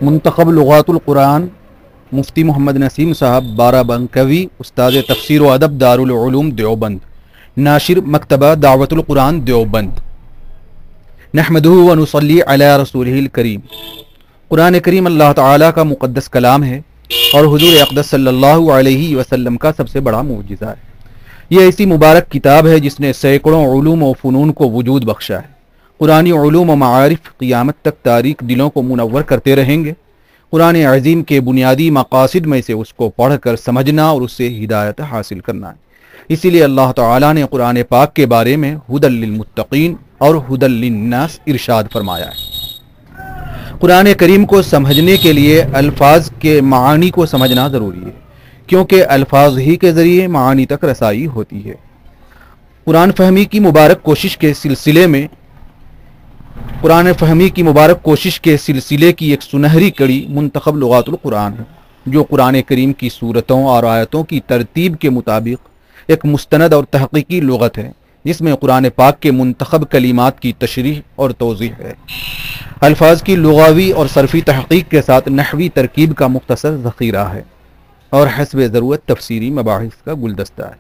منتخب لغات القرآن مفتی محمد نسیم صاحب بارہ بنکوی، استاد تفسیر و ادب دارالعلوم دیوبند، ناشر مکتبہ دعوت القرآن دیوبند۔ نحمدہ و نصلی علی رسولہ الکریم۔ قرآن کریم اللہ تعالیٰ کا مقدس کلام ہے اور حضور اقدس صلی اللہ علیہ وسلم کا سب سے بڑا معجزہ ہے۔ یہ ایسی مبارک کتاب ہے جس نے سینکڑوں علوم و فنون کو وجود بخشا ہے۔ قرآنی علوم و معارف قیامت تک تاریک دلوں کو منور کرتے رہیں گے۔ قرآن عظیم کے بنیادی مقاصد میں سے اس کو پڑھ کر سمجھنا اور اس سے ہدایت حاصل کرنا ہے۔ اسی لیے اللہ تعالیٰ نے قرآن پاک کے بارے میں ھدی للمتقین اور ھدی للناس ارشاد فرمایا ہے۔ قرآن کریم کو سمجھنے کے لیے الفاظ کے معانی کو سمجھنا ضروری ہے، کیونکہ الفاظ ہی کے ذریعے معانی تک رسائی ہوتی ہے۔ قرآن فہمی کی مبارک کوشش کے سلسلے کی ایک سنہری کڑی منتخب لغات القرآن ہے، جو قرآن کریم کی صورتوں اور آیتوں کی ترتیب کے مطابق ایک مستند اور تحقیقی لغت ہے، جس میں قرآن پاک کے منتخب کلمات کی تشریح اور توضیح ہے۔ الفاظ کی لغوی اور صرفی تحقیق کے ساتھ نحوی ترکیب کا مختصر ذخیرہ ہے اور حسب ضرورت تفسیری مباحث کا گلدستہ ہے۔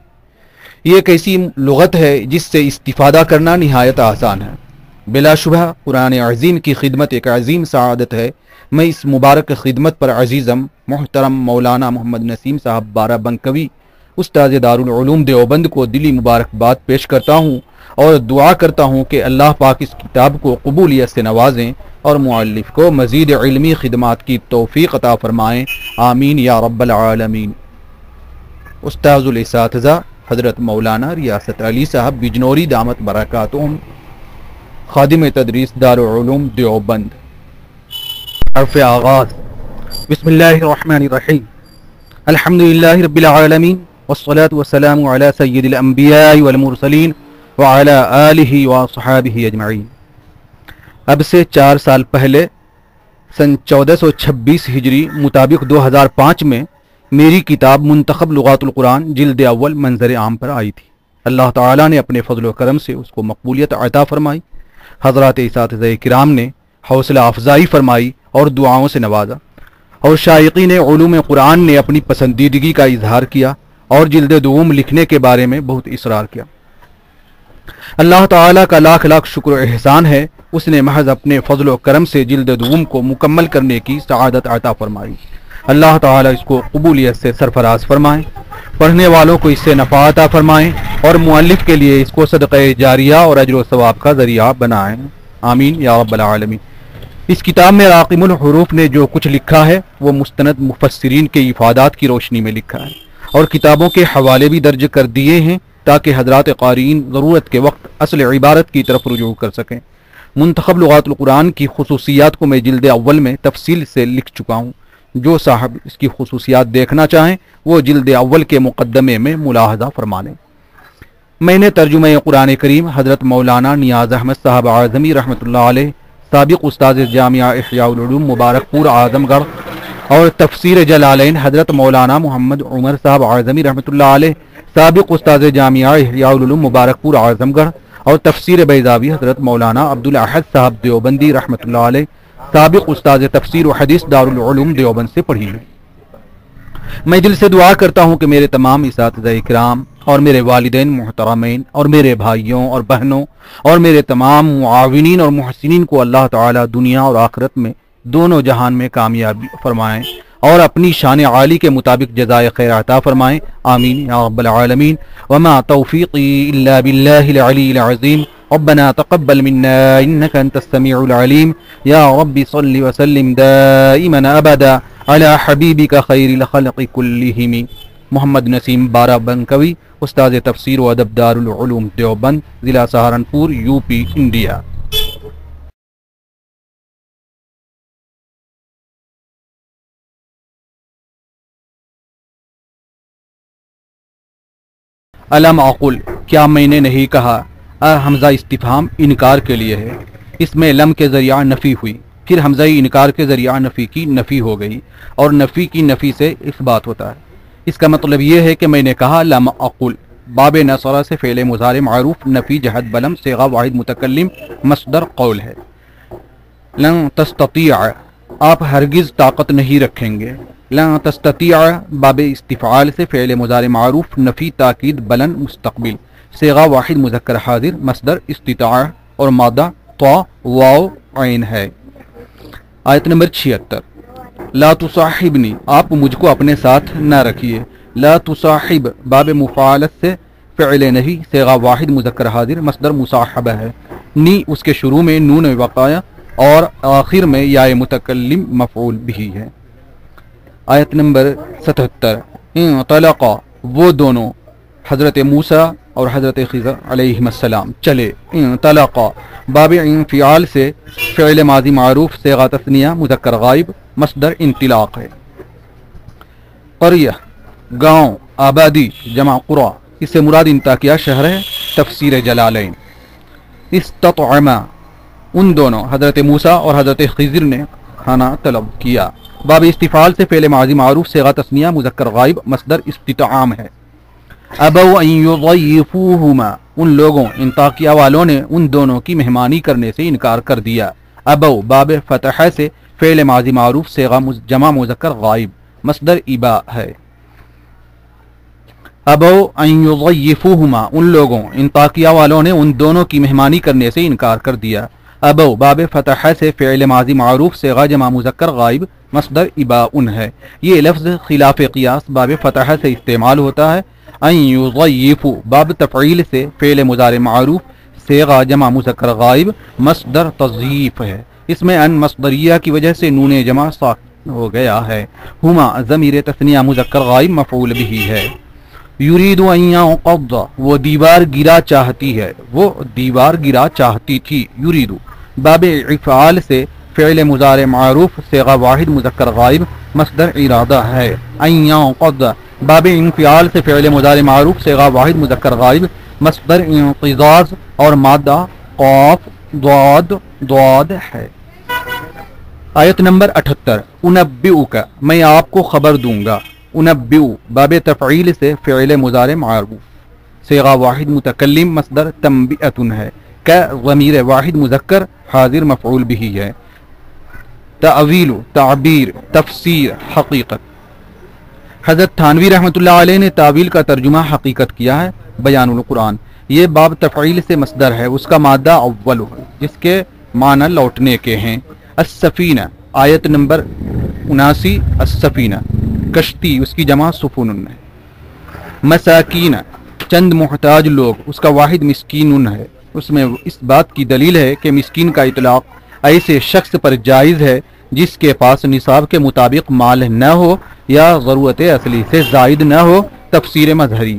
یہ ایک ایسی لغت ہے جس سے استفادہ کرنا نہایت آسان ہے۔ بلا شبہ قرآن عظیم کی خدمت ایک عظیم سعادت ہے۔ میں اس مبارک خدمت پر عزیزم محترم مولانا محمد نسیم صاحب بارہ بنکوی، استاد دارالعلوم دیوبند کو دلی مبارکباد پیش کرتا ہوں اور دعا کرتا ہوں کہ اللہ پاک اس کتاب کو قبولیت سے نوازیں اور مؤلف کو مزید علمی خدمات کی توفیق عطا فرمائیں، آمین یا رب العالمین۔ استاذ الاساتذہ حضرت مولانا ریاست علی صاحب بجنوری دامت برکاتہم، خادم تدریس دارالعلوم دیوبند۔ حرف آغاز۔ بسم اللہ الرحمن الرحیم۔ الحمدللہ رب العالمین والصلاة والسلام علی سید الانبیاء والمرسلین وعلی آلہ وصحابہ اجمعین۔ اب سے 4 سال پہلے سن 1426 ہجری مطابق 2005 میں میری کتاب منتخب لغات القرآن جلد اول منظر عام پر آئی تھی۔ اللہ تعالیٰ نے اپنے فضل و کرم سے اس کو مقبولیت عطا فرمائی۔ حضرات اساتذہ کرام نے حوصلہ افزائی فرمائی اور دعاؤں سے نوازا، اور شائقین علوم قرآن نے اپنی پسندیدگی کا اظہار کیا اور جلد دوم لکھنے کے بارے میں بہت اصرار کیا۔ اللہ تعالیٰ کا لاکھ لاکھ شکر و احسان ہے، اس نے محض اپنے فضل و کرم سے جلد دوم کو مکمل کرنے کی سعادت عطا فرمائی۔ اللہ تعالیٰ اس کو قبولیت سے سرفراز فرمائیں، پڑھنے والوں کو اس سے نفع عطا فرمائیں اور مؤلف کے لیے اس کو صدقہ جاریہ اور اجر و ثواب کا ذریعہ بنائیں، آمین یا رب العالمین۔ اس کتاب میں راقم الحروف نے جو کچھ لکھا ہے وہ مستند مفسرین کے افادات کی روشنی میں لکھا ہے، اور کتابوں کے حوالے بھی درج کر دیے ہیں تاکہ حضرات قارئین ضرورت کے وقت اصل عبارت کی طرف رجوع کر سکیں۔ منتخب لغات القرآن کی خصوصیات کو میں جلد اول میں تفصیل سے لکھ چکا ہوں۔ جو صاحب اس کی خصوصیات دیکھنا چاہیں وہ جلد اول کے مقدمے میں ملاحظہ فرما لیں۔ میں نے ترجمہ قرآن کریم حضرت مولانا نیاز احمد صاحب اعظمی رحمۃ اللہ علیہ، سابق استاد جامعہ احیاء العلوم مبارک پور اعظم گڑھ، اور تفسیر جلالین حضرت مولانا محمد عمر صاحب اعظمی رحمۃ اللہ علیہ، سابق استاد جامعہ احیاء العلوم مبارک پور اعظم گڑھ، اور تفسیر بیضاوی حضرت مولانا عبدالاحد صاحب دیوبندی رحمۃ اللہ علیہ، سابق استاد تفسیر و حدیث دارالعلوم دیوبند سے پڑھی ہے۔ میں دل سے دعا کرتا ہوں کہ میرے تمام اساتذہ کرام اور میرے والدین محترمین اور میرے بھائیوں اور بہنوں اور میرے تمام معاونین اور محسنین کو اللہ تعالی دنیا اور آخرت میں دونوں جہان میں کامیابی فرمائیں اور اپنی شان عالی کے مطابق جزائے خیر عطا فرمائیں، آمین یا رب العالمین۔ وما توفیقی الا باللہ العلی العظیم، ربنا تقبل منا انك انت السميع العليم، يا رب صل وسلم دائما ابدا على حبيبك خير الخلق كلهم۔ محمد نسیم بارہ بنکوی، استاد تفسیر و ادب دارالعلوم دیوبند، ضلع سہارنپور، یو پی، انڈیا۔ الم اقل، کیا میں نے نہیں کہا؟ حمزہ استفہام انکار کے لیے ہے، اس میں لم کے ذریعہ نفی ہوئی، پھر حمزہ انکار کے ذریعہ نفی کی نفی ہو گئی، اور نفی کی نفی سے اثبات ہوتا ہے۔ اس کا مطلب یہ ہے کہ میں نے کہا لم اقل، باب نصرہ سے فعل مضارع معروف، نفی جہت بلم، صیغہ واحد متکلم، مصدر قول ہے۔ لن تستطیع، آپ ہرگز طاقت نہیں رکھیں گے. لا تستطيع باب استفعال سے فعل مضارع معروف نفی تاکید بلند مستقبل. صیغہ واحد مذکر حاضر مصدر استطاع اور مادہ طا واو عین ہے. آیت نمبر 76. لا تصاحبنی آپ مجھ کو اپنے ساتھ نہ رکھیے. لا تصاحب باب مفعالت سے فعل نہیں صیغہ واحد مذکر حاضر مصدر مصاحبہ ہے. نی اس کے شروع میں نون وقایا اور آخر میں یا متکلم مفعول بھی ہے. آیت نمبر 77. انطلقا وہ دونوں حضرت موسیٰ اور حضرت خضر علیہ السلام چلے. انطلقا باب انفعال سے فعل ماضی معروف صیغہ تثنیہ مذکر غائب مصدر انطلاق ہے. قریہ گاؤں آبادی جمع قرى اس سے مراد انطاکیہ شہر ہے. تفسیر جلالین. استطعما ان دونوں حضرت موسیٰ اور حضرت خضر نے کھانا طلب کیا. باب استفعال سے فعل ماضی معروف صیغہ تثنیہ مذکر غائب مصدر استطعام ہے. ابوا ان یضیفوہما ان لوگوں انطاکیہ والوں نے ان دونوں کی مہمانی کرنے سے انکار کر دیا. ابو باب فتح سے فعل ماضی معروف صیغہ جمع مذکر غائب مصدر ابا ہے. ابو ان یضیفوہما ان لوگوں انطاکیہ والوں نے ان دونوں کی مہمانی کرنے سے انکار کر دیا. ابو باب فتح سے فعل ماضی معروف صیغہ جمع مذکر غائب مصدر اباء ہے. یہ لفظ خلاف قیاس باب فتح سے استعمال ہوتا ہے. ان یضیفو باب تفعیل سے فعل مضارع معروف صیغہ جمع مذکر غائب مصدر تضییف ہے. اس میں ان مصدریہ کی وجہ سے نون جمع ساکن ہو گیا ہے. ہما ضمیر تثنیہ مذکر غائب مفعول بھی ہے. یرید ان ينقض وہ دیوار گرا چاہتی ہے وہ دیوار گرا چاہتی تھی. یرید باب افعال سے فعل مضارع معروف صیغہ واحد مذکر غائب مصدر ارادہ ہے. ان ينقض باب انفعال سے فعل مضارع معروف صیغہ واحد مذکر غائب مصدر انقضاض اور مادہ قاف ضاد ہے. آیت نمبر 78. انبئک میں آپ کو خبر دوں گا. انبئ باب تفعیل سے فعل مضارع معروف صیغہ واحد متکلم مصدر تنبئۃ ہے. کا ضمیر واحد مذکر حاضر مفعول بھی ہے. تعویل تعبیر تفسیر حقیقت. حضرت تھانوی رحمۃ اللہ علیہ نے تعویل کا ترجمہ حقیقت کیا ہے. بیان القرآن یہ باب تفعیل سے مصدر ہے. اس کا مادہ اول ہے جس کے معنی لوٹنے کے ہیں. السفینہ آیت نمبر 79. السفینہ کشتی اس کی جمع سفن ہے. مساکین چند محتاج لوگ اس کا واحد مسکین ہے. اس میں اس بات کی دلیل ہے کہ مسکین کا اطلاق ایسے شخص پر جائز ہے جس کے پاس نصاب کے مطابق مال نہ ہو یا ضرورت اصلی سے زائد نہ ہو. تفسیر مظہری.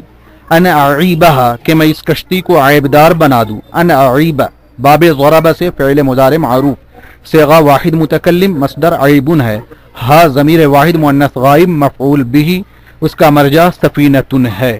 ان اعیبہ کہ میں اس کشتی کو عیبدار بنا دوں. ان اعیبہ باب ضربہ سے فعل مضارع معروف صیغہ واحد متکلم مصدر عیبن ہے. ہا ضمیر واحد مؤنث غائب مفعول بھی اس کا مرجع سفینۃ ہے.